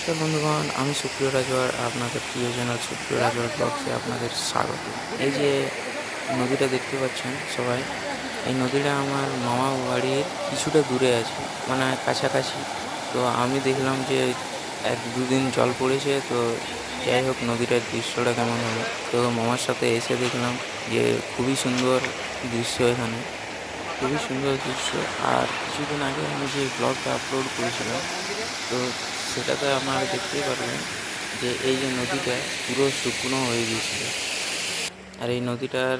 নমস্কার বন্ধুগণ, আমি সুপ্রিয় রাজওয়ার, আপনাদের প্রিয় চ্যানেল সুপ্রিয় রাজওয়ার ব্লগসে আপনাদের স্বাগত। এই যে নদীটা দেখতে পাচ্ছেন সবাই, এই নদীটা আমার মামা বাড়ির কিছুটা দূরে আছে, মানে কাছাকাছি। তো আমি দেখলাম যে 1-2 দিন জল পড়েছে, তো যাই হোক নদীটার দৃশ্যটা কেমন হলো। তো মামার সাথে এসে দেখলাম যে খুবই সুন্দর দৃশ্য এখানে, খুবই সুন্দর দৃশ্য। আর কিছুদিন আগে আমি যে ব্লগটা আপলোড করেছিলাম, তো সেটাতে আপনারা দেখতেই পারবেন যে এই যে নদীটা পুরো শুকনো হয়ে গিয়েছিল। আর এই নদীটার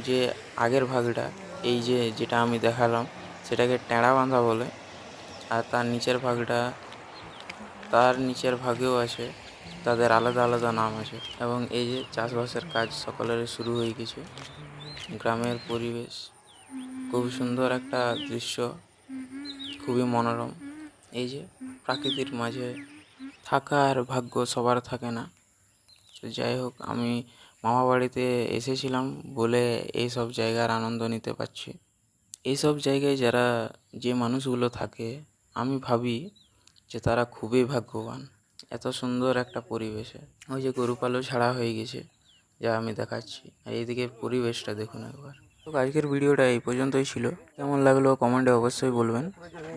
যে আগের ভাগটা, এই যে যেটা আমি দেখালাম, সেটাকে টেঁড়া বাঁধা বলে। আর তার নিচের ভাগেও আছে, তাদের আলাদা আলাদা নাম আছে। এবং এই যে চাষবাসের কাজ সকলের শুরু হয়ে গেছে। গ্রামের পরিবেশ, খুবই সুন্দর একটা দৃশ্য, খুবই মনোরম। এই যে প্রাকৃতির মাঝে থাকার ভাগ্য সবার থাকে না। তো যাই হোক, আমি মামা বাড়িতে এসেছিলাম বলে এইসব জায়গার আনন্দ নিতে পারছি। এইসব জায়গায় যে মানুষগুলো থাকে, আমি ভাবি যে তারা খুবই ভাগ্যবান এত সুন্দর একটা পরিবেশে। ওই যে গরুপালও ছাড়া হয়ে গেছে, যা আমি দেখাচ্ছি। আর এইদিকে পরিবেশটা দেখুন একবার। তো আজকের ভিডিওটা এই পর্যন্তই ছিল। কেমন লাগলো কমেন্টে অবশ্যই বলবেন।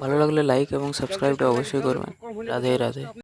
ভালো লাগলে লাইক এবং সাবস্ক্রাইবটা অবশ্যই করবেন। রাধে রাধে।